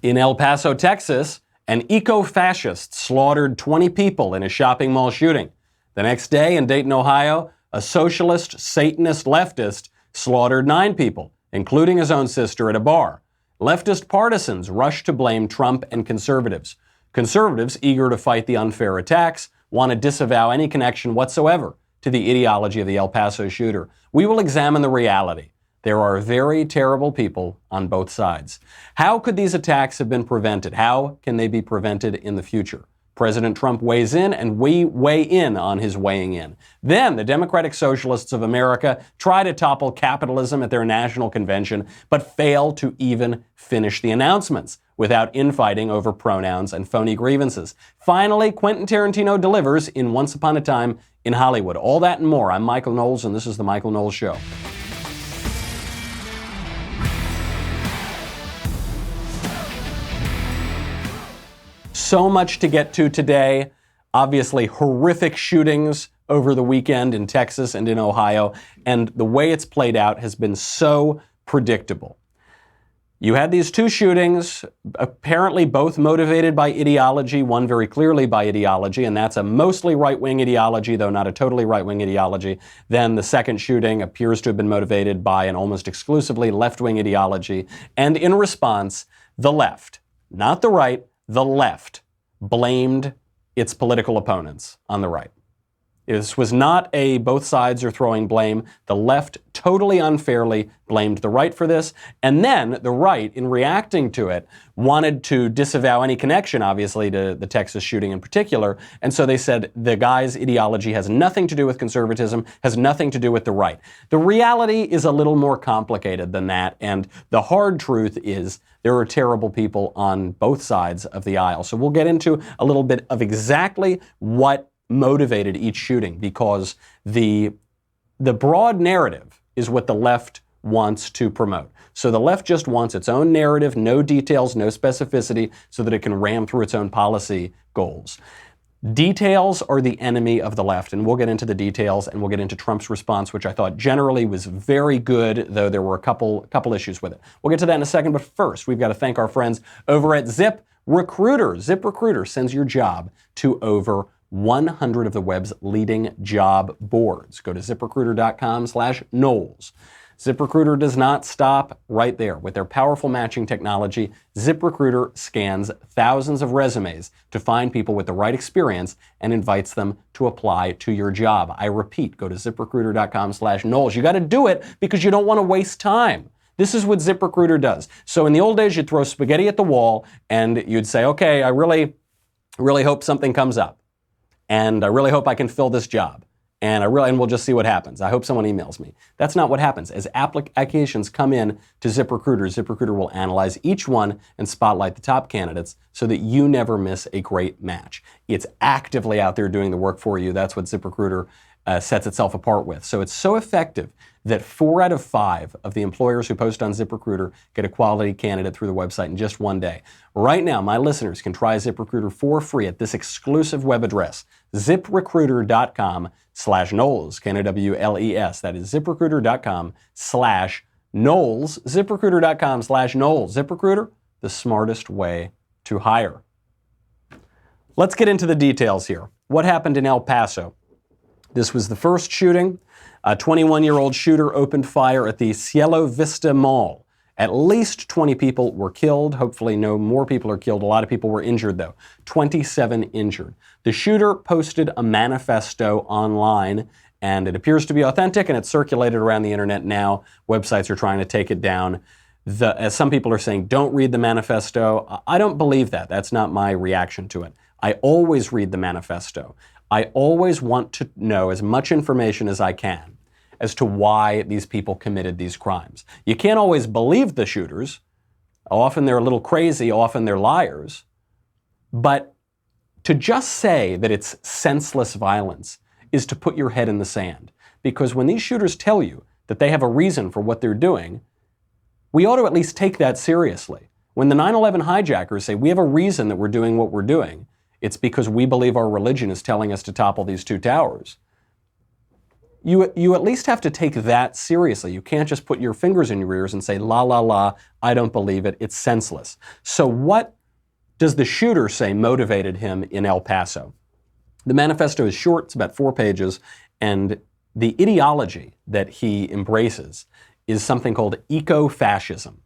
In El Paso, Texas, an eco-fascist slaughtered 20 people in a shopping mall shooting. The next day in Dayton, Ohio, a socialist, Satanist leftist slaughtered 9 people, including his own sister, at a bar. Leftist partisans rushed to blame Trump and conservatives. Conservatives, eager to fight the unfair attacks, want to disavow any connection whatsoever to the ideology of the El Paso shooter. We will examine the reality. There are very terrible people on both sides. How could these attacks have been prevented? How can they be prevented in the future? President Trump weighs in, and we weigh in on his weighing in. Then the Democratic Socialists of America try to topple capitalism at their national convention, but fail to even finish the announcements without infighting over pronouns and phony grievances. Finally, Quentin Tarantino delivers in Once Upon a Time in Hollywood. All that and more. I'm Michael Knowles, and this is The Michael Knowles Show. So much to get to today. Obviously, horrific shootings over the weekend in Texas and in Ohio, and the way it's played out has been so predictable. You had these 2 shootings, apparently both motivated by ideology, one very clearly by ideology, and that's a mostly right-wing ideology, though not a totally right-wing ideology. Then the second shooting appears to have been motivated by an almost exclusively left-wing ideology. And in response, the left, not the right, the left blamed its political opponents on the right. This was not a both sides are throwing blame. The left totally unfairly blamed the right for this. And then the right, in reacting to it, wanted to disavow any connection, obviously, to the Texas shooting in particular. And so they said the guy's ideology has nothing to do with conservatism, has nothing to do with the right. The reality is a little more complicated than that. And the hard truth is there are terrible people on both sides of the aisle. So we'll get into a little bit of exactly what motivated each shooting, because the broad narrative is what the left wants to promote. So the left just wants its own narrative, no details, no specificity, so that it can ram through its own policy goals. Details are the enemy of the left, and we'll get into the details, and we'll get into Trump's response, which I thought generally was very good, though there were a couple issues with it. We'll get to that in a second, but first, we've got to thank our friends over at ZipRecruiter. ZipRecruiter sends your job to over 100 of the web's leading job boards. Go to ZipRecruiter.com/Knowles. ZipRecruiter does not stop right there. With their powerful matching technology, ZipRecruiter scans thousands of resumes to find people with the right experience and invites them to apply to your job. I repeat, go to ZipRecruiter.com/Knowles. You got to do it because you don't want to waste time. This is what ZipRecruiter does. So in the old days, you'd throw spaghetti at the wall and you'd say, okay, I really hope something comes up. And I really hope I can fill this job. And we'll just see what happens. I hope someone emails me. That's not what happens. As applications come in to ZipRecruiter, ZipRecruiter will analyze each one and spotlight the top candidates so that you never miss a great match. It's actively out there doing the work for you. That's what ZipRecruiter sets itself apart with. So it's so effective that 4 out of 5 of the employers who post on ZipRecruiter get a quality candidate through the website in just one day. Right now, my listeners can try ZipRecruiter for free at this exclusive web address, ZipRecruiter.com/Knowles, Knowles. That is ZipRecruiter.com/Knowles, ZipRecruiter.com/Knowles. ZipRecruiter, the smartest way to hire. Let's get into the details here. What happened in El Paso? This was the first shooting. A 21-year-old shooter opened fire at the Cielo Vista Mall. At least 20 people were killed. Hopefully no more people are killed. A lot of people were injured, though. 27 injured. The shooter posted a manifesto online, and it appears to be authentic, and it's circulated around the internet now. Websites are trying to take it down. As some people are saying, don't read the manifesto. I don't believe that. That's not my reaction to it. I always read the manifesto. I always want to know as much information as I can as to why these people committed these crimes. You can't always believe the shooters. Often they're a little crazy, often they're liars. But to just say that it's senseless violence is to put your head in the sand. Because when these shooters tell you that they have a reason for what they're doing, we ought to at least take that seriously. When the 9/11 hijackers say we have a reason that we're doing what we're doing, it's because we believe our religion is telling us to topple these 2 towers. you at least have to take that seriously. You can't just put your fingers in your ears and say, la, la, la, I don't believe it, it's senseless. So what does the shooter say motivated him in El Paso? The manifesto is short, it's about 4 pages, and the ideology that he embraces is something called eco-fascism.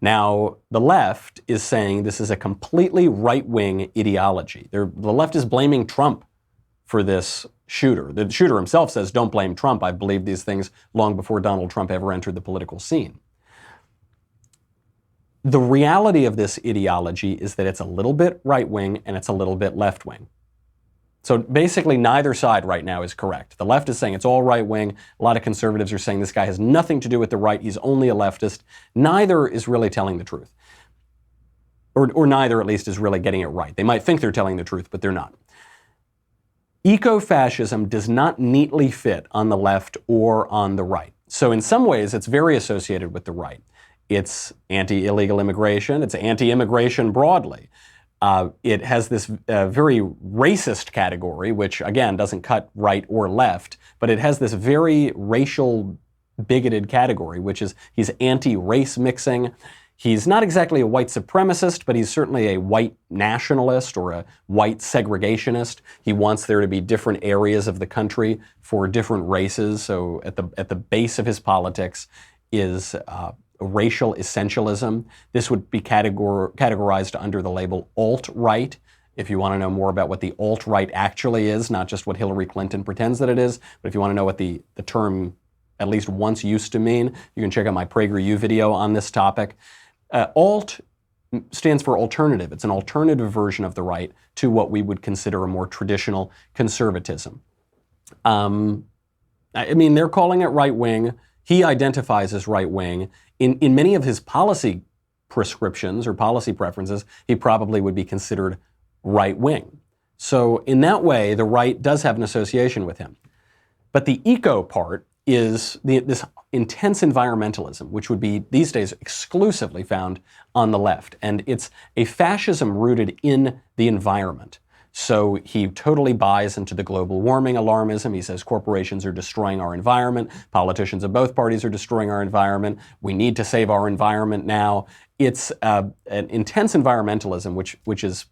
Now, the left is saying this is a completely right-wing ideology. The left is blaming Trump for this shooter. The shooter himself says, don't blame Trump. I've believed these things long before Donald Trump ever entered the political scene. The reality of this ideology is that it's a little bit right-wing and it's a little bit left-wing. So basically neither side right now is correct. The left is saying it's all right-wing. A lot of conservatives are saying this guy has nothing to do with the right. He's only a leftist. Neither is really telling the truth. Or neither, at least, is really getting it right. They might think they're telling the truth, but they're not. Eco-fascism does not neatly fit on the left or on the right. So in some ways, it's very associated with the right. It's anti-illegal immigration. It's anti-immigration broadly. It has this very racist category, which, again, doesn't cut right or left, but it has this very racial, bigoted category, which is he's anti-race mixing. He's not exactly a white supremacist, but he's certainly a white nationalist or a white segregationist. He wants there to be different areas of the country for different races. So at the base of his politics is racial essentialism. This would be categorized under the label alt-right. If you want to know more about what the alt-right actually is, not just what Hillary Clinton pretends that it is, but if you want to know what the term at least once used to mean, you can check out my PragerU video on this topic. Alt stands for alternative. It's an alternative version of the right to what we would consider a more traditional conservatism. I mean, they're calling it right-wing. He identifies as right-wing. In many of his policy prescriptions or policy preferences, he probably would be considered right-wing. So in that way, the right does have an association with him. But the eco part is this intense environmentalism, which would be these days exclusively found on the left. And it's a fascism rooted in the environment. So he totally buys into the global warming alarmism. He says corporations are destroying our environment. Politicians of both parties are destroying our environment. We need to save our environment now. It's an intense environmentalism, which is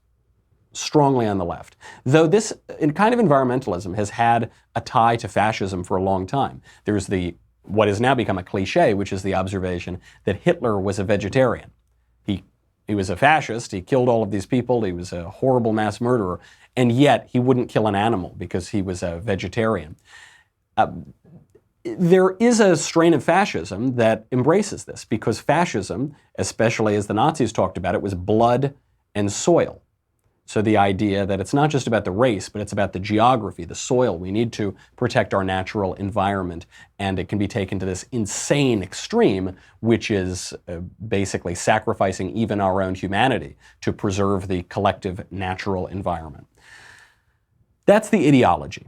strongly on the left. Though this kind of environmentalism has had a tie to fascism for a long time. There's what has now become a cliche, which is the observation that Hitler was a vegetarian. He was a fascist, he killed all of these people, he was a horrible mass murderer, and yet he wouldn't kill an animal because he was a vegetarian. There is a strain of fascism that embraces this, because fascism, especially as the Nazis talked about it, was blood and soil. So the idea that it's not just about the race, but it's about the geography, the soil. We need to protect our natural environment. And it can be taken to this insane extreme, which is basically sacrificing even our own humanity to preserve the collective natural environment. That's the ideology.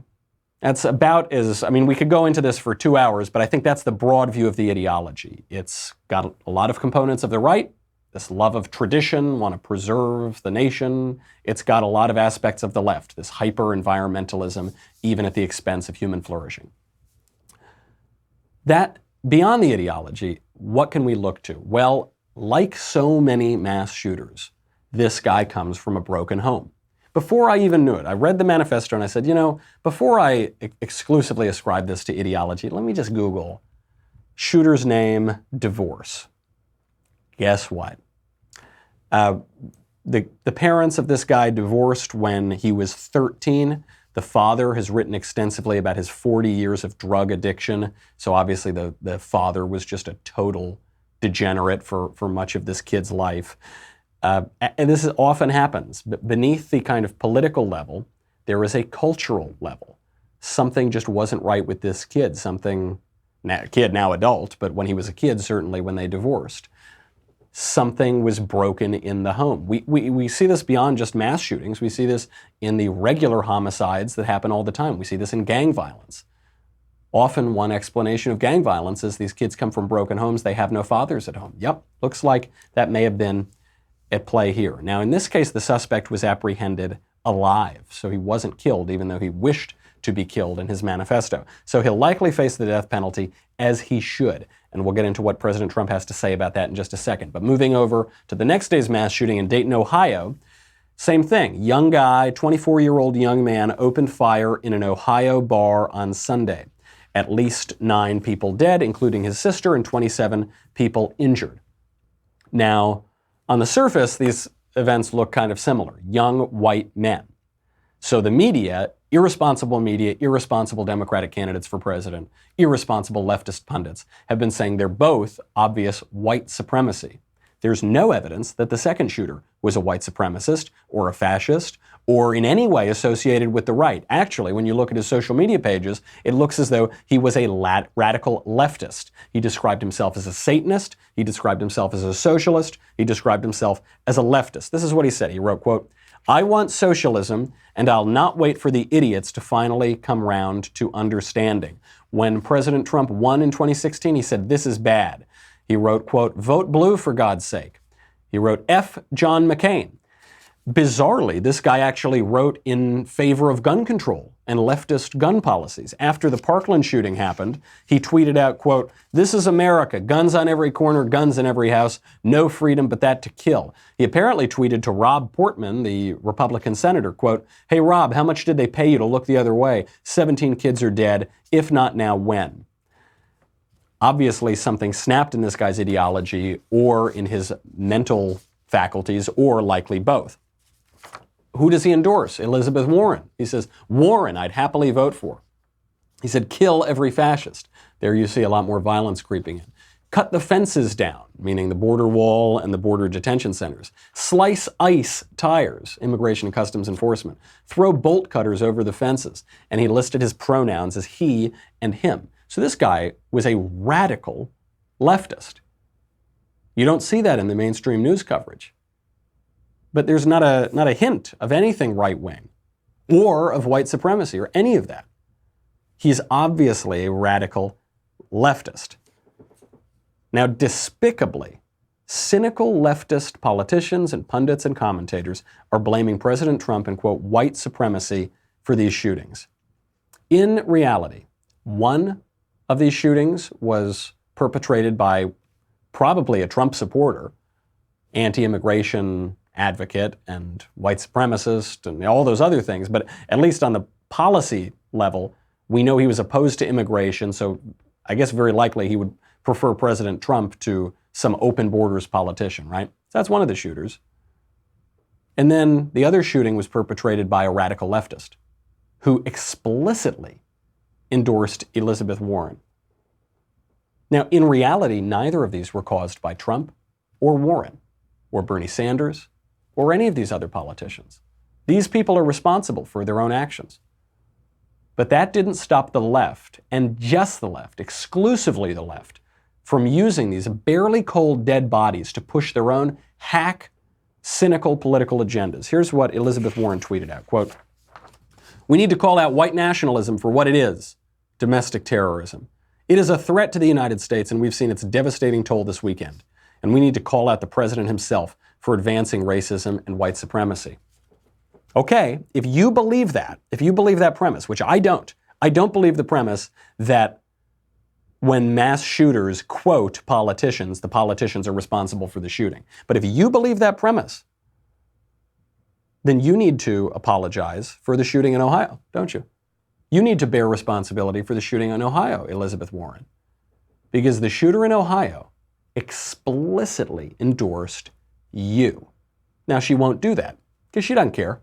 That's about we could go into this for 2 hours, but I think that's the broad view of the ideology. It's got a lot of components of the right, this love of tradition, want to preserve the nation. It's got a lot of aspects of the left, this hyper-environmentalism, even at the expense of human flourishing. That, beyond the ideology, what can we look to? Well, like so many mass shooters, this guy comes from a broken home. Before I even knew it, I read the manifesto and I said, before I exclusively ascribe this to ideology, let me just Google shooter's name, divorce. Guess what? The parents of this guy divorced when he was 13. The father has written extensively about his 40 years of drug addiction. So obviously the father was just a total degenerate for much of this kid's life. And this often happens. But beneath the kind of political level, there is a cultural level. Something just wasn't right with this kid. Kid now adult, but when he was a kid, certainly when they divorced. Something was broken in the home. We see this beyond just mass shootings. We see this in the regular homicides that happen all the time. We see this in gang violence. Often one explanation of gang violence is these kids come from broken homes. They have no fathers at home. Yep, looks like that may have been at play here. Now, in this case, the suspect was apprehended alive, so he wasn't killed, even though he wished to be killed in his manifesto. So he'll likely face the death penalty, as he should. And we'll get into what President Trump has to say about that in just a second. But moving over to the next day's mass shooting in Dayton, Ohio, same thing. Young guy, 24-year-old young man, opened fire in an Ohio bar on Sunday. At least 9 people dead, including his sister, and 27 people injured. Now, on the surface, these events look kind of similar. Young white men. So the media, irresponsible Democratic candidates for president, irresponsible leftist pundits, have been saying they're both obvious white supremacy. There's no evidence that the second shooter was a white supremacist or a fascist or in any way associated with the right. Actually, when you look at his social media pages, it looks as though he was a radical leftist. He described himself as a Satanist. He described himself as a socialist. He described himself as a leftist. This is what he said. He wrote, quote, "I want socialism, and I'll not wait for the idiots to finally come round to understanding." When President Trump won in 2016, he said, "This is bad." He wrote, quote, "Vote blue for God's sake." He wrote, "F John McCain." Bizarrely, this guy actually wrote in favor of gun control and leftist gun policies. After the Parkland shooting happened, he tweeted out, quote, "This is America. Guns on every corner, guns in every house. No freedom but that to kill." He apparently tweeted to Rob Portman, the Republican senator, quote, "Hey, Rob, how much did they pay you to look the other way? 17 kids are dead. If not now, when?" Obviously, something snapped in this guy's ideology or in his mental faculties, or likely both. Who does he endorse? Elizabeth Warren. He says, Warren, I'd happily vote for. He said, kill every fascist. There you see a lot more violence creeping in. Cut the fences down, meaning the border wall and the border detention centers. Slice ICE tires, Immigration and Customs Enforcement. Throw bolt cutters over the fences. And he listed his pronouns as he and him. So this guy was a radical leftist. You don't see that in the mainstream news coverage. But there's not a hint of anything right-wing or of white supremacy or any of that. He's obviously a radical leftist. Now, despicably, cynical leftist politicians and pundits and commentators are blaming President Trump and, quote, white supremacy for these shootings. In reality, one of these shootings was perpetrated by probably a Trump supporter, anti-immigration advocate and white supremacist and all those other things. But at least on the policy level, we know he was opposed to immigration. So I guess very likely he would prefer President Trump to some open borders politician, right? So that's one of the shooters. And then the other shooting was perpetrated by a radical leftist who explicitly endorsed Elizabeth Warren. Now, in reality, neither of these were caused by Trump or Warren or Bernie Sanders or any of these other politicians. These people are responsible for their own actions. But that didn't stop the left, and just the left, exclusively the left, from using these barely cold dead bodies to push their own hack, cynical political agendas. Here's what Elizabeth Warren tweeted out, quote, "We need to call out white nationalism for what it is, domestic terrorism. It is a threat to the United States, and we've seen its devastating toll this weekend. And we need to call out the president himself for advancing racism and white supremacy." Okay, if you believe that premise, which I don't believe the premise that when mass shooters quote politicians, the politicians are responsible for the shooting. But if you believe that premise, then you need to apologize for the shooting in Ohio, don't you? You need to bear responsibility for the shooting in Ohio, Elizabeth Warren, because the shooter in Ohio explicitly endorsed you. Now, she won't do that because she doesn't care.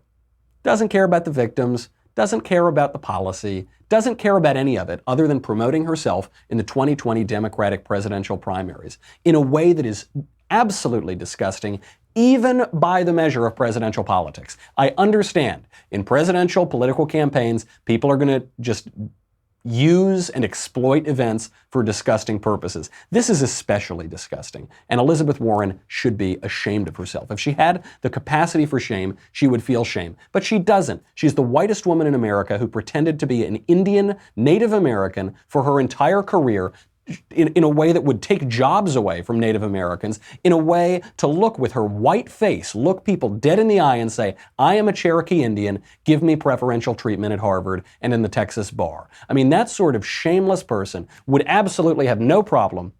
Doesn't care about the victims, doesn't care about the policy, doesn't care about any of it other than promoting herself in the 2020 Democratic presidential primaries in a way that is absolutely disgusting, even by the measure of presidential politics. I understand in presidential political campaigns, people are going to just use and exploit events for disgusting purposes. This is especially disgusting, and Elizabeth Warren should be ashamed of herself. If she had the capacity for shame, she would feel shame. But she doesn't. She's the whitest woman in America who pretended to be an Indian Native American for her entire career, in a way that would take jobs away from Native Americans, in a way to look with her white face, look people dead in the eye and say, I am a Cherokee Indian, give me preferential treatment at Harvard and in the Texas bar. I mean, that sort of shameless person would absolutely have no problem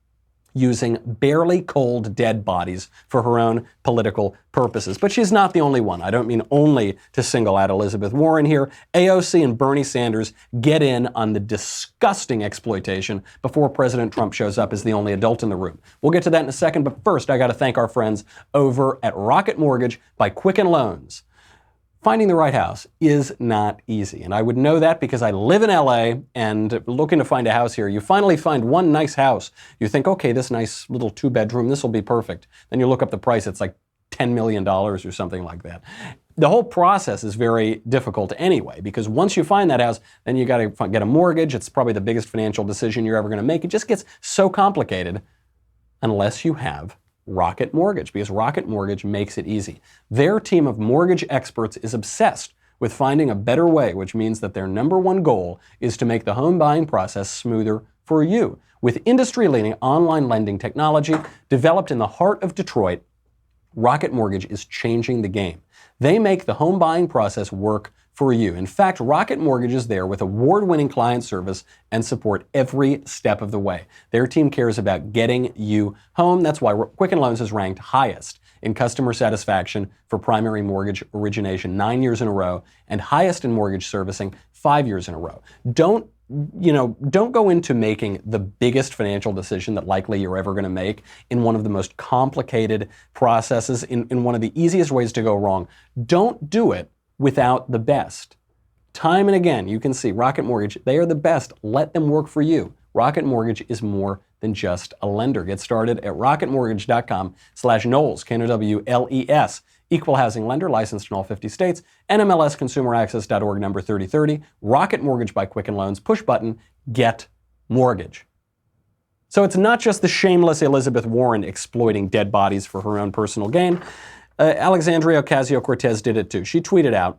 using barely cold dead bodies for her own political purposes. But she's not the only one. I don't mean only to single out Elizabeth Warren here. AOC and Bernie Sanders get in on the disgusting exploitation before President Trump shows up as the only adult in the room. We'll get to that in a second, but first I got to thank our friends over at Rocket Mortgage by Quicken Loans. Finding the right house is not easy, and I would know that because I live in LA and looking to find a house here. You finally find one nice house. You think, okay, this nice little 2-bedroom, this will be perfect. Then you look up the price, it's like $10 million or something like that. The whole process is very difficult anyway, because once you find that house, then you got to get a mortgage. It's probably the biggest financial decision you're ever going to make. It just gets so complicated unless you have Rocket Mortgage, because Rocket Mortgage makes it easy. Their team of mortgage experts is obsessed with finding a better way, which means that their number one goal is to make the home buying process smoother for you. With industry-leading online lending technology developed in the heart of Detroit, Rocket Mortgage is changing the game. They make the home buying process work for you. In fact, Rocket Mortgage is there with award-winning client service and support every step of the way. Their team cares about getting you home. That's why Quicken Loans is ranked highest in customer satisfaction for primary mortgage origination 9 years in a row, and highest in mortgage servicing 5 years in a row. Don't go into making the biggest financial decision that likely you're ever going to make in one of the most complicated processes, in one of the easiest ways to go wrong. Don't do it without the best. Time and again, you can see Rocket Mortgage, they are the best. Let them work for you. Rocket Mortgage is more than just a lender. Get started at rocketmortgage.com/Knowles, Knowles, equal housing lender, licensed in all 50 states, NMLS consumeraccess.org number 3030, Rocket Mortgage by Quicken Loans, push button, get mortgage. So it's not just the shameless Elizabeth Warren exploiting dead bodies for her own personal gain. Alexandria Ocasio-Cortez did it too. She tweeted out,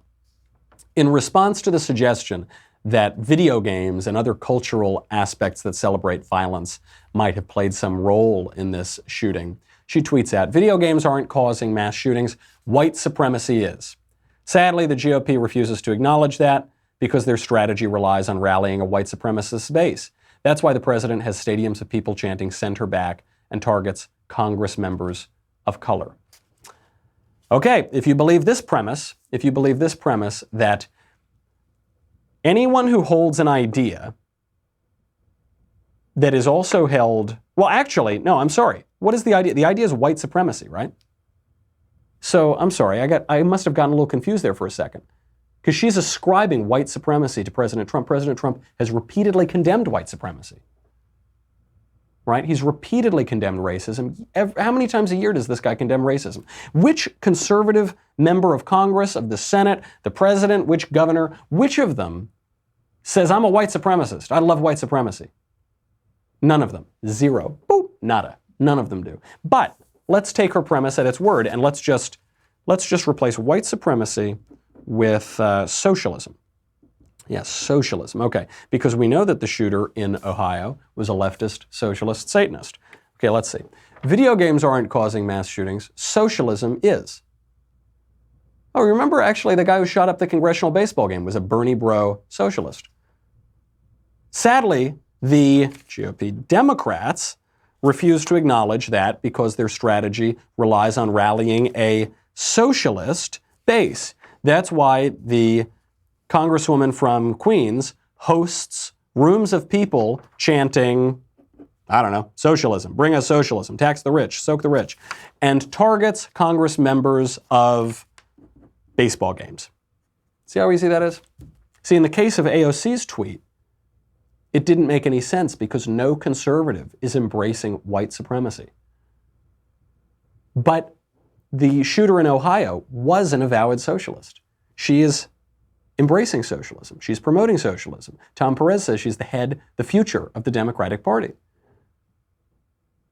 in response to the suggestion that video games and other cultural aspects that celebrate violence might have played some role in this shooting, she tweets out, video games aren't causing mass shootings, white supremacy is. Sadly, the GOP refuses to acknowledge that because their strategy relies on rallying a white supremacist base. That's why the president has stadiums of people chanting "send her back" and targets Congress members of color. Okay, if you believe this premise that anyone who holds an idea that is also held, well, actually, no, I'm sorry. What is the idea? The idea is white supremacy, right? So, I'm sorry, I must have gotten a little confused there for a second. Because she's ascribing white supremacy to President Trump. President Trump has repeatedly condemned white supremacy. Right? He's repeatedly condemned racism. How many times a year does this guy condemn racism? Which conservative member of Congress, of the Senate, the president, which governor, which of them says, I'm a white supremacist, I love white supremacy? None of them. Zero. Boop. Nada. None of them do. But let's take her premise at its word and let's just replace white supremacy with socialism. Yes, socialism. Okay, because we know that the shooter in Ohio was a leftist, socialist, Satanist. Okay, let's see. Video games aren't causing mass shootings. Socialism is. Oh, remember actually the guy who shot up the congressional baseball game was a Bernie bro socialist. Sadly, the GOP Democrats refuse to acknowledge that because their strategy relies on rallying a socialist base. That's why the Congresswoman from Queens hosts rooms of people chanting, I don't know, socialism, bring us socialism, tax the rich, soak the rich, and targets Congress members of baseball games. See how easy that is? See, in the case of AOC's tweet, it didn't make any sense because no conservative is embracing white supremacy. But the shooter in Ohio was an avowed socialist. She is embracing socialism. She's promoting socialism. Tom Perez says she's the future of the Democratic Party.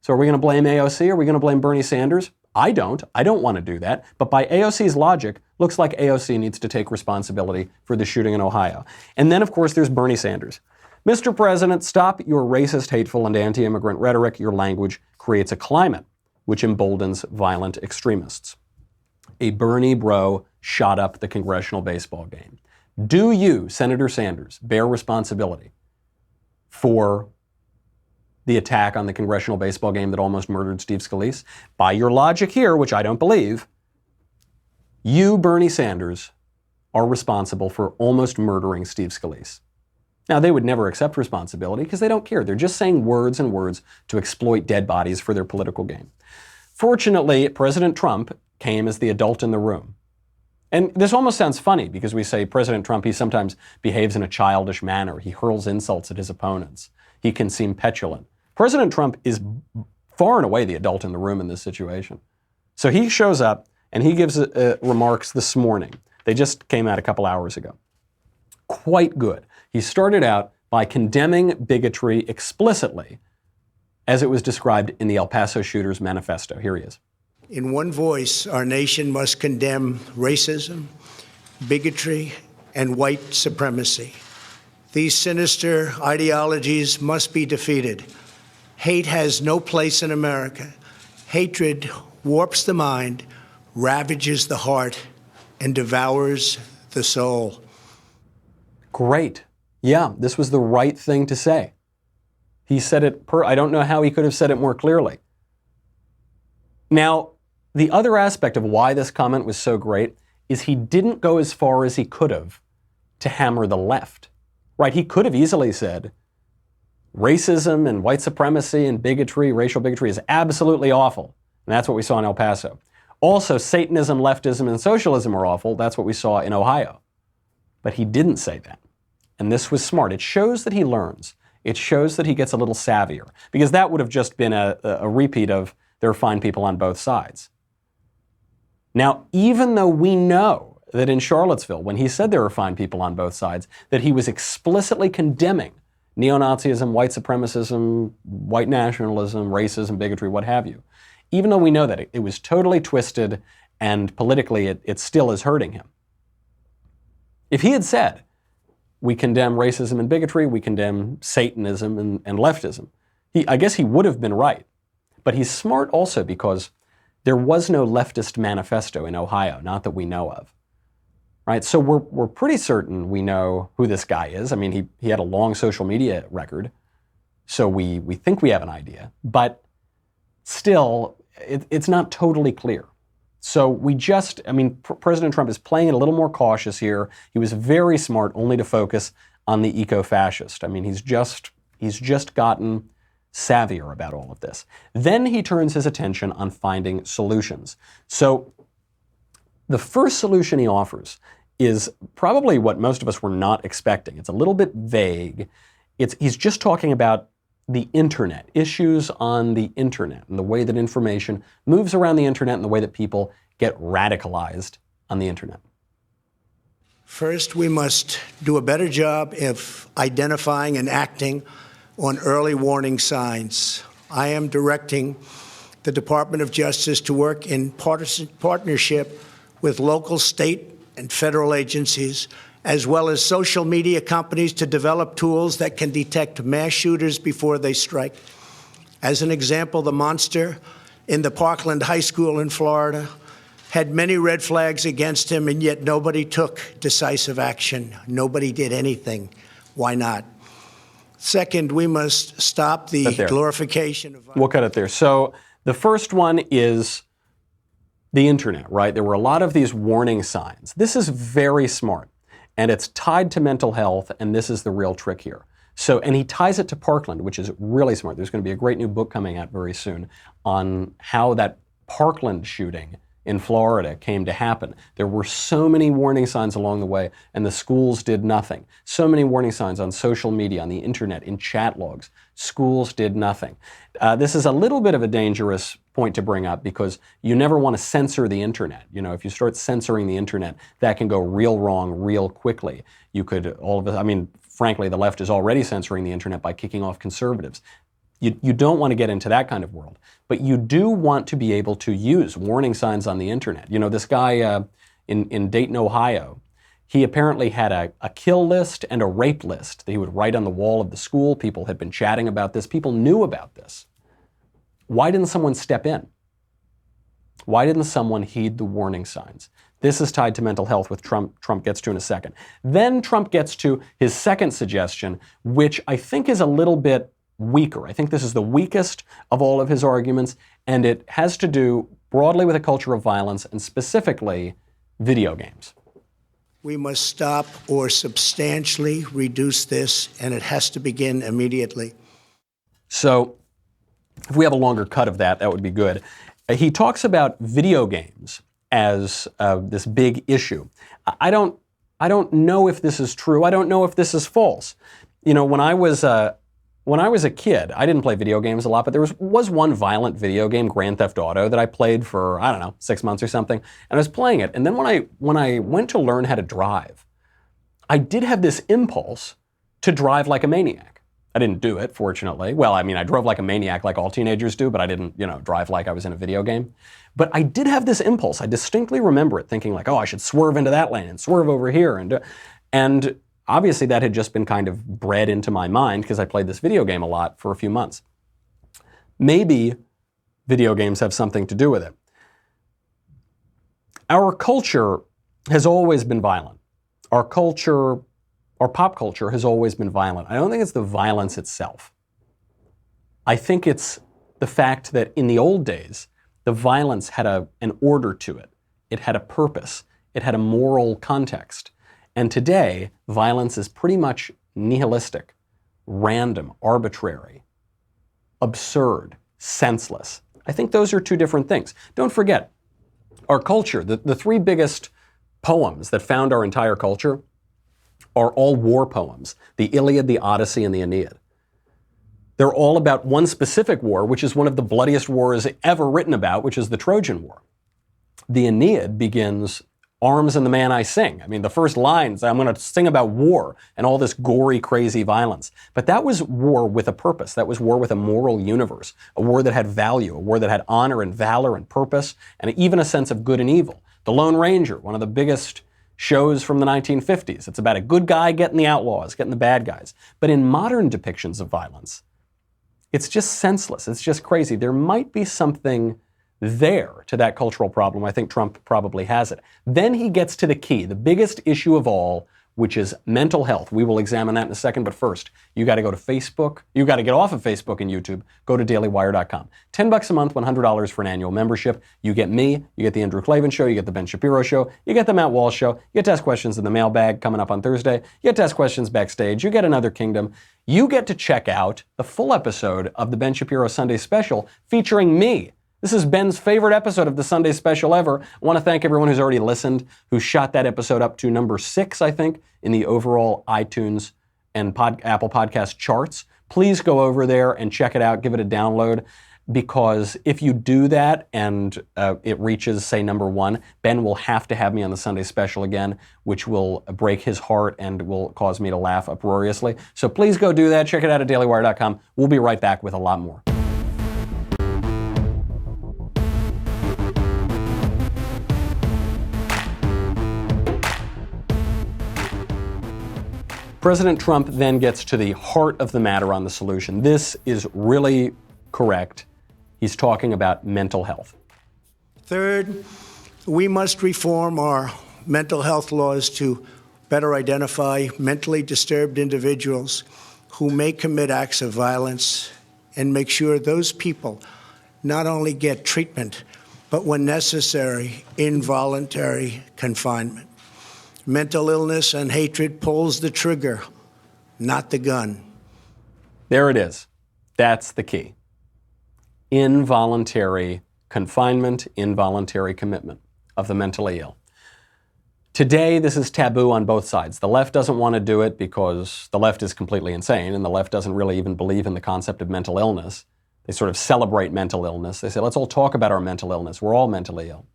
So are we going to blame AOC? Are we going to blame Bernie Sanders? I don't want to do that. But by AOC's logic, looks like AOC needs to take responsibility for the shooting in Ohio. And then, of course, there's Bernie Sanders. Mr. President, stop your racist, hateful, and anti-immigrant rhetoric. Your language creates a climate which emboldens violent extremists. A Bernie bro shot up the congressional baseball game. Do you, Senator Sanders, bear responsibility for the attack on the congressional baseball game that almost murdered Steve Scalise? By your logic here, which I don't believe, you, Bernie Sanders, are responsible for almost murdering Steve Scalise. Now, they would never accept responsibility because they don't care. They're just saying words and words to exploit dead bodies for their political gain. Fortunately, President Trump came as the adult in the room. And this almost sounds funny because we say President Trump, he sometimes behaves in a childish manner. He hurls insults at his opponents. He can seem petulant. President Trump is far and away the adult in the room in this situation. So he shows up and he gives remarks this morning. They just came out a couple hours ago. Quite good. He started out by condemning bigotry explicitly, as it was described in the El Paso Shooters Manifesto. Here he is. In one voice, our nation must condemn racism, bigotry, and white supremacy. These sinister ideologies must be defeated. Hate has no place in America. Hatred warps the mind, ravages the heart, and devours the soul. Great. Yeah, this was the right thing to say. He said it I don't know how he could have said it more clearly. Now, the other aspect of why this comment was so great is he didn't go as far as he could have to hammer the left. Right? He could have easily said, racism and white supremacy and bigotry, racial bigotry is absolutely awful. And that's what we saw in El Paso. Also, Satanism, leftism, and socialism are awful. That's what we saw in Ohio. But he didn't say that. And this was smart. It shows that he learns. It shows that he gets a little savvier. Because that would have just been a repeat of there are fine people on both sides. Now, even though we know that in Charlottesville, when he said there were fine people on both sides, that he was explicitly condemning neo-Nazism, white supremacism, white nationalism, racism, bigotry, what have you. Even though we know that it was totally twisted and politically it still is hurting him. If he had said, we condemn racism and bigotry, we condemn Satanism and leftism, I guess he would have been right. But he's smart also because there was no leftist manifesto in Ohio, not that we know of. Right? So we're pretty certain we know who this guy is. I mean, he had a long social media record, so we think we have an idea. But still, it's not totally clear. So President Trump is playing it a little more cautious here. He was very smart only to focus on the eco-fascist. I mean, he's just gotten savvier about all of this. Then he turns his attention on finding solutions. So the first solution he offers is probably what most of us were not expecting. It's a little bit vague. He's just talking about the internet, issues on the internet, and the way that information moves around the internet and the way that people get radicalized on the internet. First, we must do a better job of identifying and acting on early warning signs. I am directing the Department of Justice to work in partnership with local, state, and federal agencies, as well as social media companies, to develop tools that can detect mass shooters before they strike. As an example, the monster in the Parkland High School in Florida had many red flags against him, and yet nobody took decisive action. Nobody did anything. Why not? Second, we must stop the glorification of violence. We'll cut it there. So the first one is the internet, right? There were a lot of these warning signs. This is very smart. And it's tied to mental health, and this is the real trick here. So, and he ties it to Parkland, which is really smart. There's going to be a great new book coming out very soon on how that Parkland shooting in Florida came to happen. There were so many warning signs along the way, and the schools did nothing. So many warning signs on social media, on the internet, in chat logs. Schools did nothing. This is a little bit of a dangerous point to bring up because you never want to censor the internet. You know, if you start censoring the internet, that can go real wrong real quickly. You could, frankly, the left is already censoring the internet by kicking off conservatives. You don't want to get into that kind of world, but you do want to be able to use warning signs on the internet. You know, this guy in Dayton, Ohio, He apparently had a kill list and a rape list that he would write on the wall of the school. People had been chatting about this. People knew about this. Why didn't someone step in? Why didn't someone heed the warning signs? This is tied to mental health, which Trump gets to in a second. Then Trump gets to his second suggestion, which I think is a little bit weaker. I think this is the weakest of all of his arguments, and it has to do broadly with a culture of violence and specifically video games. We must stop or substantially reduce this, and it has to begin immediately. So if we have a longer cut of that, that would be good. He talks about video games as this big issue. I don't know if this is true. I don't know if this is false. You know, when I was a kid, I didn't play video games a lot, but there was one violent video game, Grand Theft Auto, that I played for, I don't know, 6 months or something, and I was playing it. And then when I went to learn how to drive, I did have this impulse to drive like a maniac. I didn't do it, fortunately. Well, I mean, I drove like a maniac like all teenagers do, but I didn't, drive like I was in a video game. But I did have this impulse. I distinctly remember it thinking like, oh, I should swerve into that lane and swerve over here. And obviously that had just been kind of bred into my mind because I played this video game a lot for a few months. Maybe video games have something to do with it. Our culture has always been violent. Our pop culture has always been violent. I don't think it's the violence itself. I think it's the fact that in the old days, the violence had an order to it. It had a purpose. It had a moral context. And today, violence is pretty much nihilistic, random, arbitrary, absurd, senseless. I think those are two different things. Don't forget, our culture, the three biggest poems that found our entire culture are all war poems: the Iliad, the Odyssey, and the Aeneid. They're all about one specific war, which is one of the bloodiest wars ever written about, which is the Trojan War. The Aeneid begins, "Arms and the man I sing." I mean, the first lines, I'm going to sing about war and all this gory, crazy violence. But that was war with a purpose. That was war with a moral universe, a war that had value, a war that had honor and valor and purpose, and even a sense of good and evil. The Lone Ranger, one of the biggest shows from the 1950s. It's about a good guy getting the outlaws, getting the bad guys. But in modern depictions of violence, it's just senseless. It's just crazy. There might be something there to that cultural problem. I think Trump probably has it. Then he gets to the key, the biggest issue of all, which is mental health. We will examine that in a second, but first, you got to go to Facebook. You got to get off of Facebook and YouTube. Go to DailyWire.com. $10 a month, $100 for an annual membership. You get me, you get the Andrew Klavan Show, you get the Ben Shapiro Show, you get the Matt Walsh Show, you get to ask questions in the mailbag coming up on Thursday, you get to ask questions backstage, you get Another Kingdom. You get to check out the full episode of the Ben Shapiro Sunday Special featuring me. This is Ben's favorite episode of the Sunday Special ever. I want to thank everyone who's already listened, who shot that episode up to number 6, I think, in the overall iTunes and Apple Podcast charts. Please go over there and check it out, give it a download, because if you do that and it reaches, say, number 1, Ben will have to have me on the Sunday Special again, which will break his heart and will cause me to laugh uproariously. So please go do that. Check it out at DailyWire.com. We'll be right back with a lot more. President Trump then gets to the heart of the matter on the solution. This is really correct. He's talking about mental health. Third, we must reform our mental health laws to better identify mentally disturbed individuals who may commit acts of violence and make sure those people not only get treatment, but when necessary, involuntary confinement. Mental illness and hatred pulls the trigger, not the gun. There it is. That's the key. Involuntary confinement, involuntary commitment of the mentally ill. Today, this is taboo on both sides. The left doesn't want to do it because the left is completely insane, and the left doesn't really even believe in the concept of mental illness. They sort of celebrate mental illness. They say, let's all talk about our mental illness. We're all mentally ill.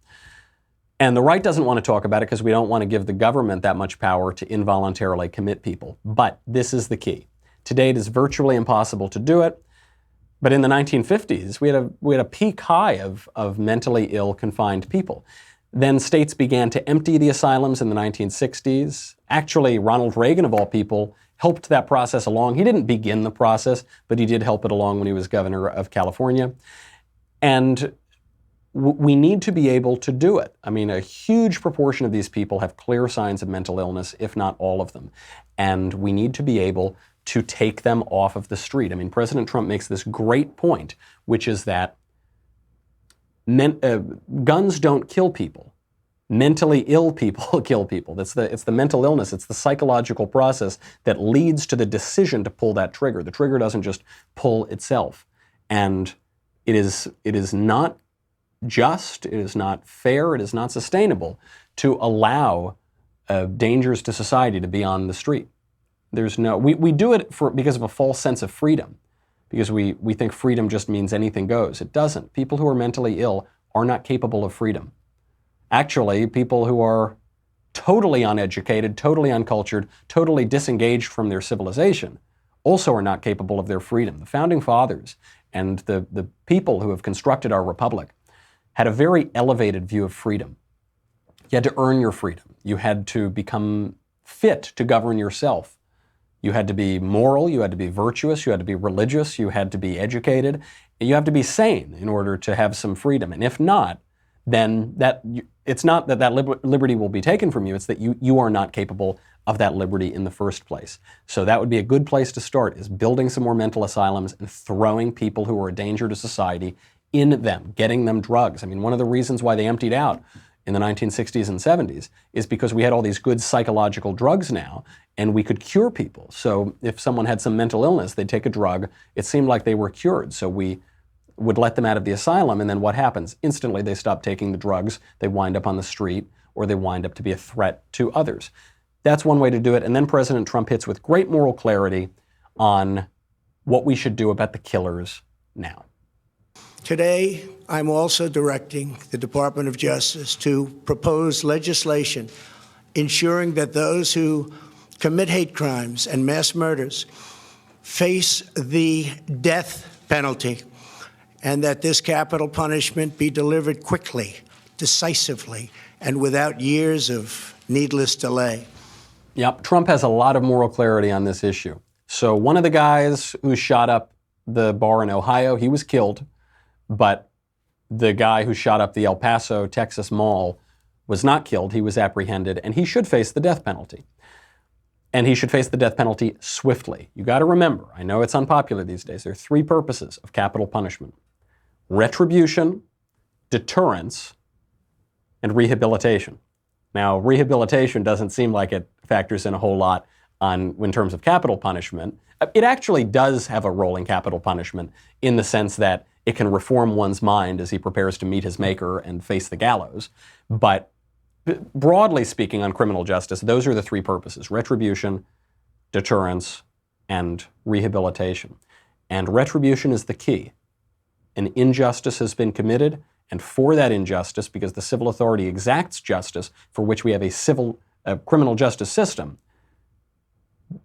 And the right doesn't want to talk about it because we don't want to give the government that much power to involuntarily commit people. But this is the key. Today, it is virtually impossible to do it. But in the 1950s, we had a peak high of mentally ill confined people. Then states began to empty the asylums in the 1960s. Actually, Ronald Reagan, of all people, helped that process along. He didn't begin the process, but he did help it along when he was governor of California. And we need to be able to do it. I mean, a huge proportion of these people have clear signs of mental illness, if not all of them. And we need to be able to take them off of the street. I mean, President Trump makes this great point, which is that guns don't kill people. Mentally ill people kill people. It's the mental illness. It's the psychological process that leads to the decision to pull that trigger. The trigger doesn't just pull itself. And it is not just, it is not fair, it is not sustainable to allow dangers to society to be on the street. We do it because of a false sense of freedom, because we think freedom just means anything goes. It doesn't. People who are mentally ill are not capable of freedom. Actually, people who are totally uneducated, totally uncultured, totally disengaged from their civilization also are not capable of their freedom. The Founding Fathers and the people who have constructed our republic had a very elevated view of freedom. You had to earn your freedom. You had to become fit to govern yourself. You had to be moral, you had to be virtuous, you had to be religious, you had to be educated, and you have to be sane in order to have some freedom. And if not, then it's not that liberty will be taken from you, it's that you are not capable of that liberty in the first place. So that would be a good place to start, is building some more mental asylums and throwing people who are a danger to society in them, getting them drugs. I mean, one of the reasons why they emptied out in the 1960s and 70s is because we had all these good psychological drugs now, and we could cure people. So if someone had some mental illness, they'd take a drug. It seemed like they were cured. So we would let them out of the asylum, and then what happens? Instantly, they stop taking the drugs. They wind up on the street, or they wind up to be a threat to others. That's one way to do it. And then President Trump hits with great moral clarity on what we should do about the killers now. Today, I'm also directing the Department of Justice to propose legislation ensuring that those who commit hate crimes and mass murders face the death penalty, and that this capital punishment be delivered quickly, decisively, and without years of needless delay. Yep, Trump has a lot of moral clarity on this issue. So one of the guys who shot up the bar in Ohio, he was killed, but the guy who shot up the El Paso, Texas mall was not killed. He was apprehended, and he should face the death penalty. And he should face the death penalty swiftly. You got to remember, I know it's unpopular these days, there are three purposes of capital punishment: retribution, deterrence, and rehabilitation. Now, rehabilitation doesn't seem like it factors in a whole lot in terms of capital punishment. It actually does have a role in capital punishment in the sense that it can reform one's mind as he prepares to meet his maker and face the gallows. But broadly speaking, on criminal justice, those are the three purposes: retribution, deterrence, and rehabilitation. And retribution is the key. An injustice has been committed, and for that injustice, because the civil authority exacts justice, for which we have a criminal justice system,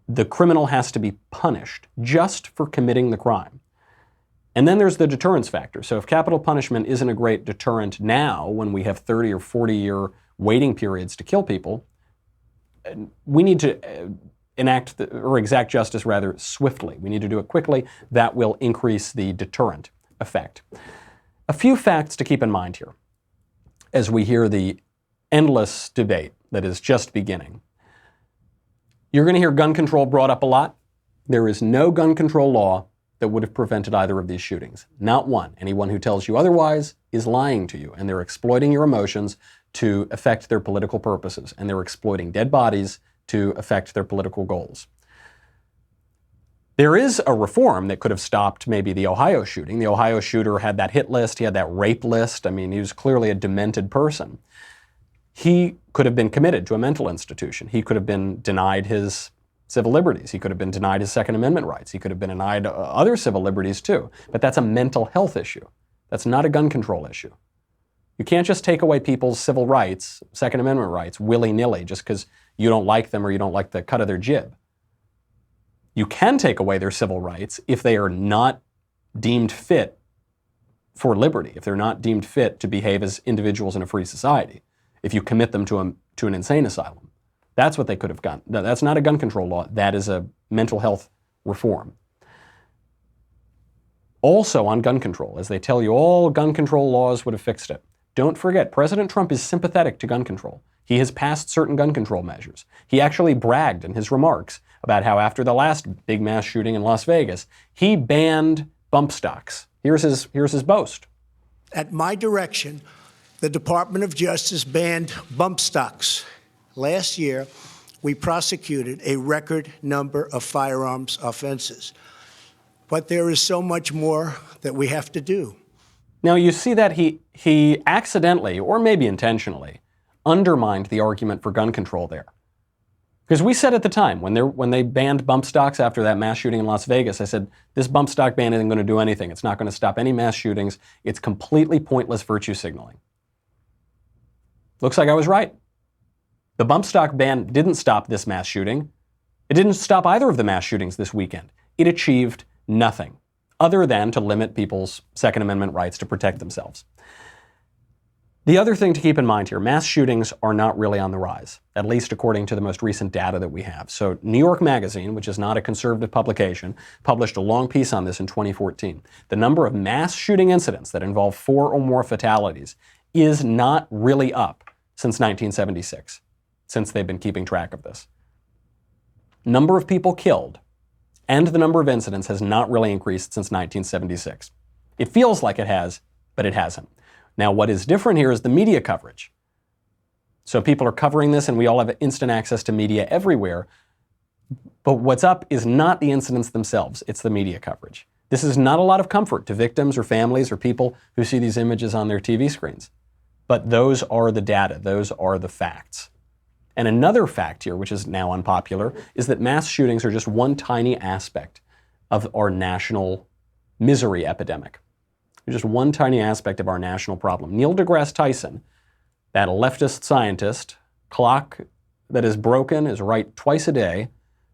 the criminal has to be punished just for committing the crime. And then there's the deterrence factor. So if capital punishment isn't a great deterrent now, when we have 30 or 40-year waiting periods to kill people, we need to exact justice rather swiftly. We need to do it quickly. That will increase the deterrent effect. A few facts to keep in mind here as we hear the endless debate that is just beginning. You're going to hear gun control brought up a lot. There is no gun control law that would have prevented either of these shootings. Not one. Anyone who tells you otherwise is lying to you, and they're exploiting your emotions to affect their political purposes, and they're exploiting dead bodies to affect their political goals. There is a reform that could have stopped maybe the Ohio shooting. The Ohio shooter had that hit list, he had that rape list. I mean, he was clearly a demented person. He could have been committed to a mental institution. He could have been denied his civil liberties. He could have been denied his Second Amendment rights. He could have been denied other civil liberties too. But that's a mental health issue. That's not a gun control issue. You can't just take away people's civil rights, Second Amendment rights, willy-nilly just because you don't like them or you don't like the cut of their jib. You can take away their civil rights if they are not deemed fit for liberty, if they're not deemed fit to behave as individuals in a free society. if you commit them to an insane asylum. That's what they could have done. That's not a gun control law. That is a mental health reform. Also on gun control, as they tell you all gun control laws would have fixed it. Don't forget, President Trump is sympathetic to gun control. He has passed certain gun control measures. He actually bragged in his remarks about how after the last big mass shooting in Las Vegas, he banned bump stocks. Here's his boast. At my direction, the Department of Justice banned bump stocks. Last year, we prosecuted a record number of firearms offenses. But there is so much more that we have to do. Now, you see that he accidentally, or maybe intentionally, undermined the argument for gun control there. Because we said at the time, when they banned bump stocks after that mass shooting in Las Vegas, I said, this bump stock ban isn't going to do anything. It's not going to stop any mass shootings. It's completely pointless virtue signaling. Looks like I was right. The bump stock ban didn't stop this mass shooting. It didn't stop either of the mass shootings this weekend. It achieved nothing other than to limit people's Second Amendment rights to protect themselves. The other thing to keep in mind here, mass shootings are not really on the rise, at least according to the most recent data that we have. So New York Magazine, which is not a conservative publication, published a long piece on this in 2014. The number of mass shooting incidents that involve 4 or more fatalities is not really up since 1976, since they've been keeping track of this. Number of people killed and the number of incidents has not really increased since 1976. It feels like it has, but it hasn't. Now, what is different here is the media coverage. So people are covering this and we all have instant access to media everywhere. But what's up is not the incidents themselves, it's the media coverage. This is not a lot of comfort to victims or families or people who see these images on their TV screens. But those are the data, those are the facts. And another fact here, which is now unpopular, is that mass shootings are just one tiny aspect of our national misery epidemic. They're just one tiny aspect of our national problem. Neil deGrasse Tyson, that leftist scientist, clock that is broken is right twice a day,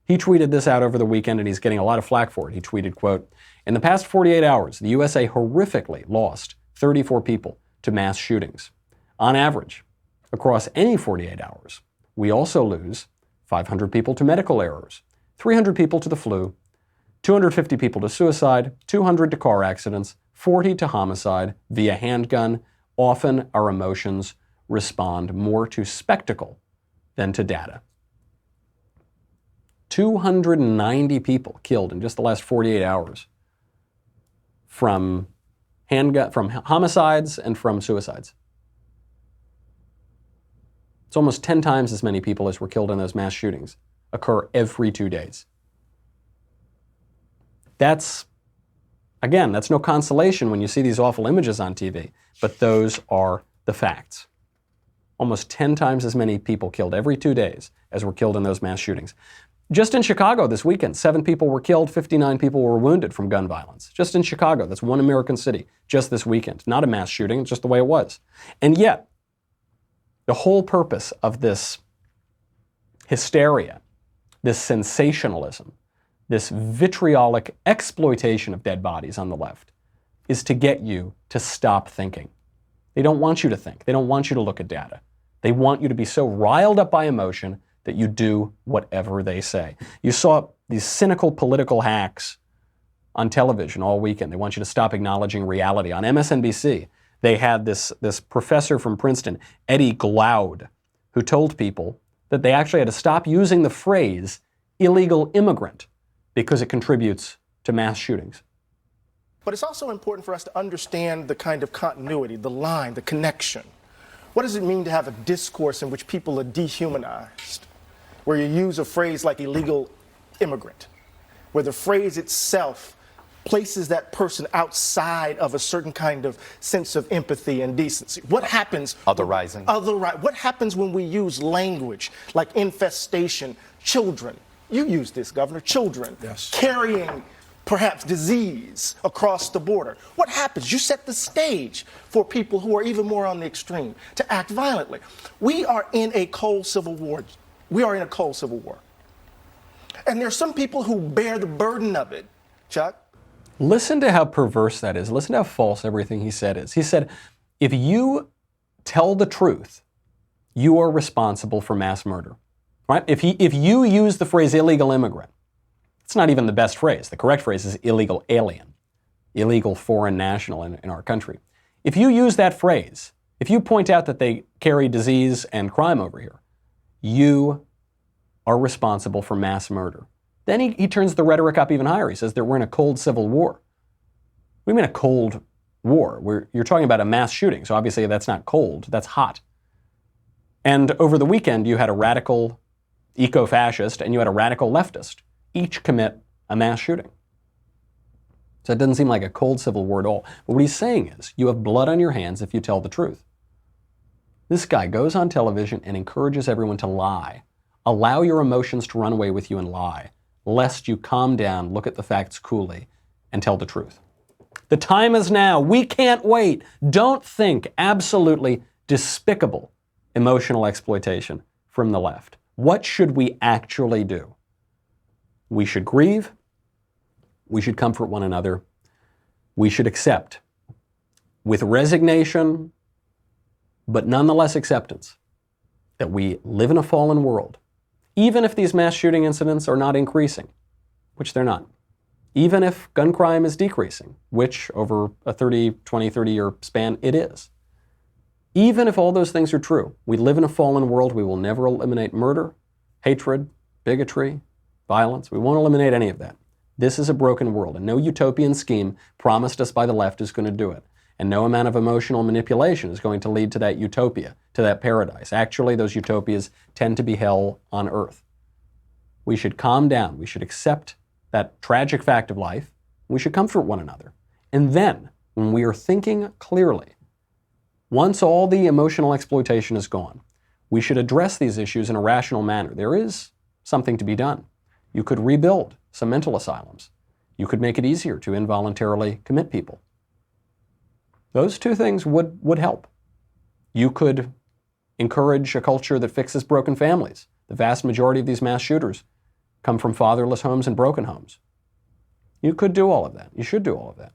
he tweeted this out over the weekend and he's getting a lot of flack for it. He tweeted, quote, "In the past 48 hours, the USA horrifically lost 34 people to mass shootings. On average, across any 48 hours, we also lose 500 people to medical errors, 300 people to the flu, 250 people to suicide, 200 to car accidents, 40 to homicide via handgun. Often our emotions respond more to spectacle than to data." 290 people killed in just the last 48 hours from homicides and from suicides. It's almost 10 times as many people as were killed in those mass shootings occur every 2 days. That's no consolation when you see these awful images on TV, but those are the facts. Almost 10 times as many people killed every 2 days as were killed in those mass shootings. Just in Chicago this weekend, 7 people were killed, 59 people were wounded from gun violence. Just in Chicago, that's one American city, just this weekend. Not a mass shooting, it's just the way it was. And yet, the whole purpose of this hysteria, this sensationalism, this vitriolic exploitation of dead bodies on the left, is to get you to stop thinking. They don't want you to think. They don't want you to look at data. They want you to be so riled up by emotion that you do whatever they say. You saw these cynical political hacks on television all weekend. They want you to stop acknowledging reality. On MSNBC, they had this professor from Princeton, Eddie Glaude, who told people that they actually had to stop using the phrase illegal immigrant because it contributes to mass shootings. But it's also important for us to understand the kind of continuity, the line, the connection. What does it mean to have a discourse in which people are dehumanized, where you use a phrase like illegal immigrant, where the phrase itself places that person outside of a certain kind of sense of empathy and decency? What happens? Otherizing. What happens when we use language like infestation, children? You use this, Governor, children. Yes. Carrying perhaps disease across the border. What happens? You set the stage for people who are even more on the extreme to act violently. We are in a cold civil war. And there's some people who bear the burden of it, Chuck. Listen to how perverse that is. Listen to how false everything he said is. He said, if you tell the truth you are responsible for mass murder. Right? If you use the phrase illegal immigrant, it's not even the best phrase. The correct phrase is illegal alien, illegal foreign national in our country. If you use that phrase, if you point out that they carry disease and crime over here, you are responsible for mass murder. Then he turns the rhetoric up even higher. He says that we're in a cold civil war. What do you mean a cold war? You're talking about a mass shooting, so obviously that's not cold, that's hot. And over the weekend, you had a radical eco-fascist and you had a radical leftist each commit a mass shooting. So it doesn't seem like a cold civil war at all. But what he's saying is, you have blood on your hands if you tell the truth. This guy goes on television and encourages everyone to lie. Allow your emotions to run away with you and lie, lest you calm down, look at the facts coolly, and tell the truth. The time is now. We can't wait. Don't think absolutely despicable emotional exploitation from the left. What should we actually do? We should grieve. We should comfort one another. We should accept with resignation, but nonetheless acceptance, that we live in a fallen world, even if these mass shooting incidents are not increasing, which they're not. Even if gun crime is decreasing, which over a 20, 30 year span it is. Even if all those things are true, we live in a fallen world. We will never eliminate murder, hatred, bigotry, violence. We won't eliminate any of that. This is a broken world, and no utopian scheme promised us by the left is going to do it. And no amount of emotional manipulation is going to lead to that utopia, to that paradise. Actually, those utopias tend to be hell on earth. We should calm down. We should accept that tragic fact of life. We should comfort one another. And then, when we are thinking clearly, once all the emotional exploitation is gone, we should address these issues in a rational manner. There is something to be done. You could rebuild some mental asylums. You could make it easier to involuntarily commit people. Those two things would help. You could encourage a culture that fixes broken families. The vast majority of these mass shooters come from fatherless homes and broken homes. You could do all of that. You should do all of that.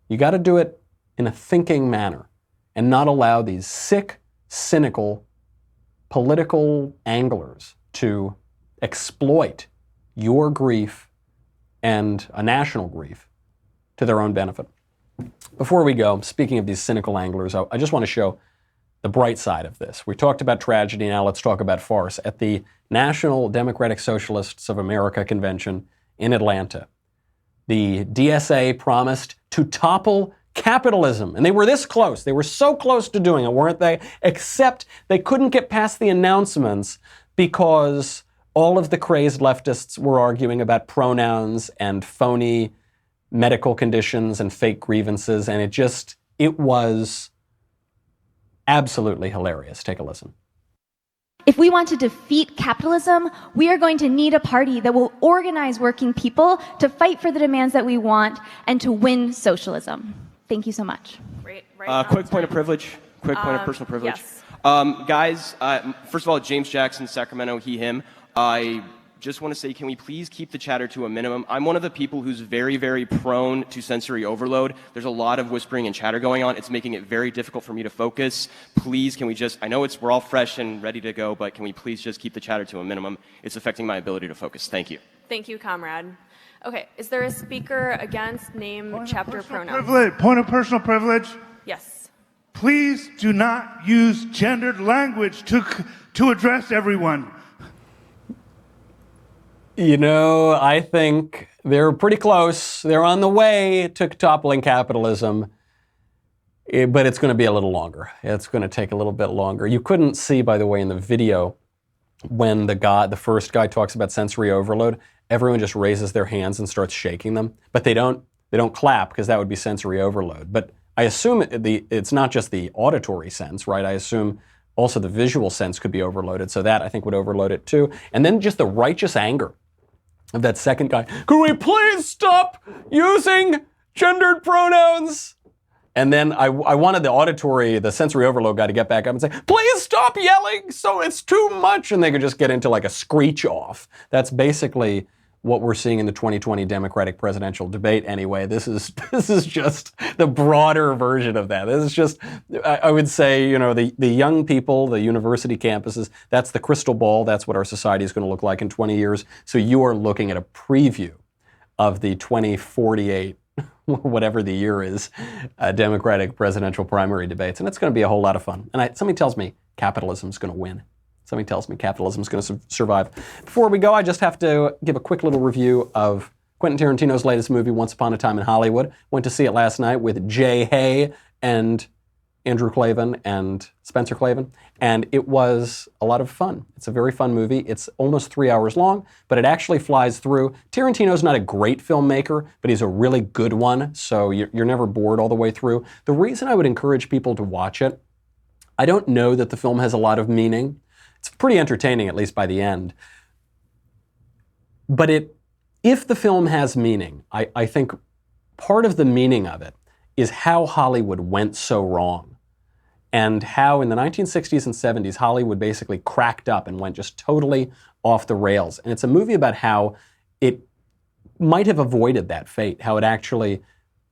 You got to do it in a thinking manner and not allow these sick, cynical, political anglers to exploit your grief and a national grief to their own benefit. Before we go, speaking of these cynical anglers, I just want to show the bright side of this. We talked about tragedy, now let's talk about farce. At the National Democratic Socialists of America convention in Atlanta, the DSA promised to topple capitalism. And they were this close. They were so close to doing it, weren't they? Except they couldn't get past the announcements because all of the crazed leftists were arguing about pronouns and phony medical conditions and fake grievances, and it was absolutely hilarious. Take a listen. If we want to defeat capitalism, we are going to need a party that will organize working people to fight for the demands that we want and to win socialism. Thank you so much. Quick point of privilege. Quick point of personal privilege. Yes. Guys, first of all, James Jackson, Sacramento, he, him. I just want to say, can we please keep the chatter to a minimum? I'm one of the people who's very, very prone to sensory overload. There's a lot of whispering and chatter going on. It's making it very difficult for me to focus. Please, can we just, I know we're all fresh and ready to go, but can we please just keep the chatter to a minimum? It's affecting my ability to focus. Thank you. Thank you, comrade. Okay, is there a speaker against name, chapter, pronoun? Point of personal privilege. Yes. Please do not use gendered language to address everyone. You know, I think they're pretty close. They're on the way to toppling capitalism, but it's going to be a little longer. It's going to take a little bit longer. You couldn't see, by the way, in the video when the first guy talks about sensory overload, everyone just raises their hands and starts shaking them, but they don't clap because that would be sensory overload. But I assume it's not just the auditory sense, right? I assume also the visual sense could be overloaded, so that I think would overload it too. And then just the righteous anger of that second guy. Could we please stop using gendered pronouns? And then I wanted the sensory overload guy to get back up and say, please stop yelling, so it's too much. And they could just get into like a screech off. That's basically what we're seeing in the 2020 Democratic presidential debate anyway. This is just the broader version of that. This is just, I would say, the young people, the university campuses, that's the crystal ball. That's what our society is going to look like in 20 years. So you are looking at a preview of the 2048, whatever the year is, Democratic presidential primary debates. And it's going to be a whole lot of fun. And somebody tells me capitalism is going to win. Somebody tells me capitalism is going to survive. Before we go, I just have to give a quick little review of Quentin Tarantino's latest movie, Once Upon a Time in Hollywood. Went to see it last night with Jay Hay and Andrew Klavan and Spencer Klavan, and it was a lot of fun. It's a very fun movie. It's almost 3 hours long, but it actually flies through. Tarantino's not a great filmmaker, but he's a really good one, so you're never bored all the way through. The reason I would encourage people to watch it, I don't know that the film has a lot of meaning. It's pretty entertaining, at least by the end. But if the film has meaning, I think part of the meaning of it is how Hollywood went so wrong, and how in the 1960s and 70s, Hollywood basically cracked up and went just totally off the rails. And it's a movie about how it might have avoided that fate, how it actually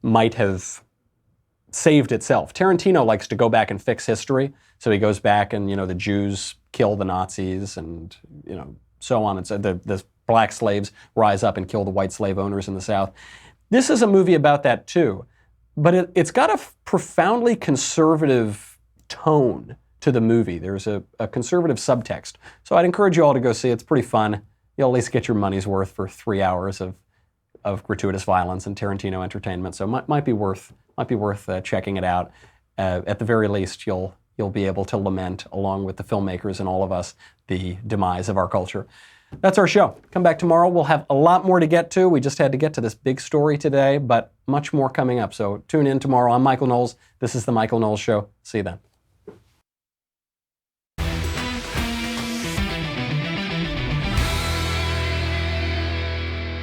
might have saved itself. Tarantino likes to go back and fix history, so he goes back and, the Jews kill the Nazis and, so on. And so the black slaves rise up and kill the white slave owners in the South. This is a movie about that too, but it's got a profoundly conservative tone to the movie. There's a conservative subtext. So I'd encourage you all to go see it. It's pretty fun. You'll at least get your money's worth for 3 hours of gratuitous violence and Tarantino entertainment. So might be worth checking it out. At the very least, you'll be able to lament, along with the filmmakers and all of us, the demise of our culture. That's our show. Come back tomorrow. We'll have a lot more to get to. We just had to get to this big story today, but much more coming up. So tune in tomorrow. I'm Michael Knowles. This is The Michael Knowles Show. See you then.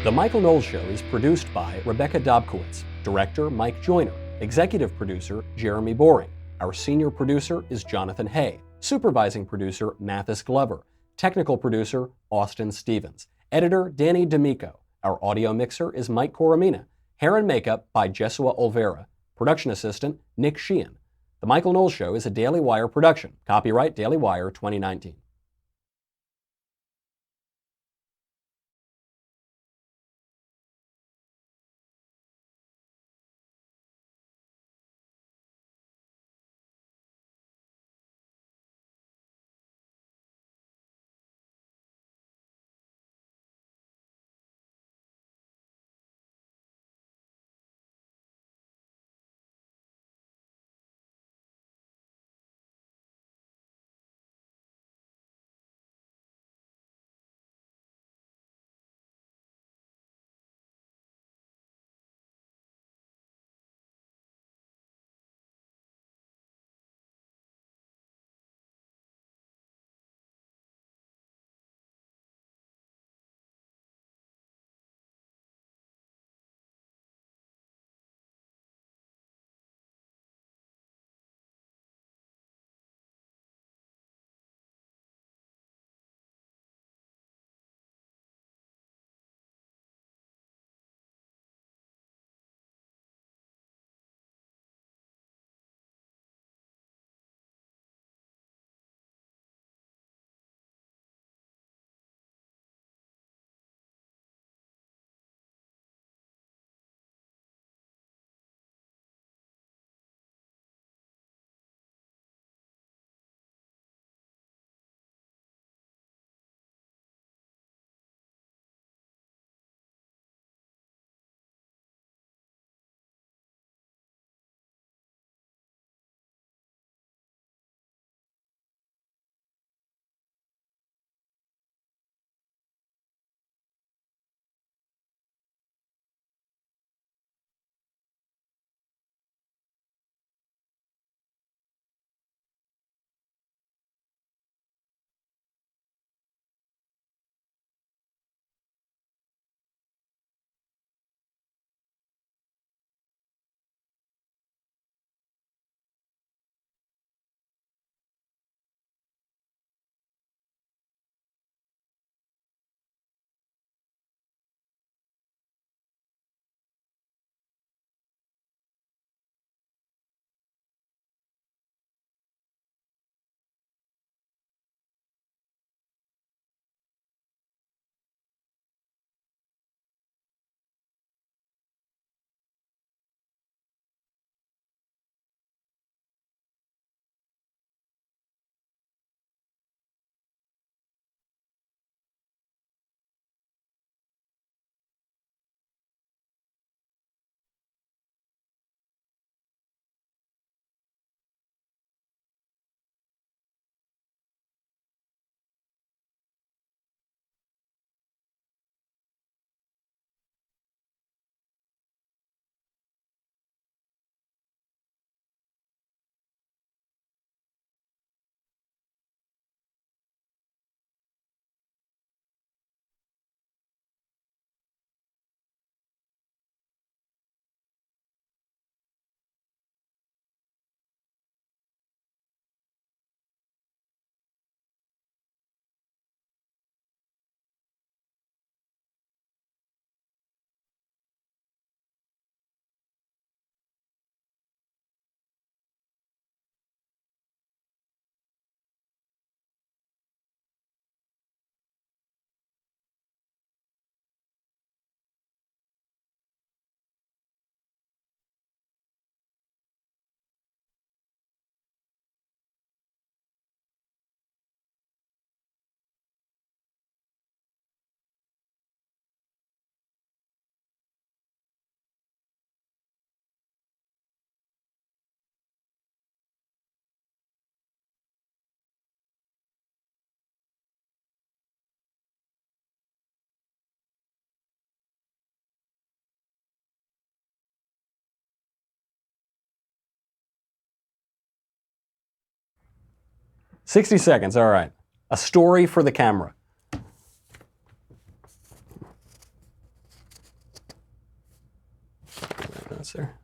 The Michael Knowles Show is produced by Rebecca Dobkowitz, director Mike Joyner, executive producer Jeremy Boring. Our senior producer is Jonathan Hay, supervising producer Mathis Glover, technical producer Austin Stevens, editor Danny D'Amico. Our audio mixer is Mike Coromina. Hair and makeup by Jesua Olvera. Production assistant Nick Sheehan. The Michael Knowles Show is a Daily Wire production. Copyright Daily Wire 2019. 60 seconds, all right. A story for the camera. That's there.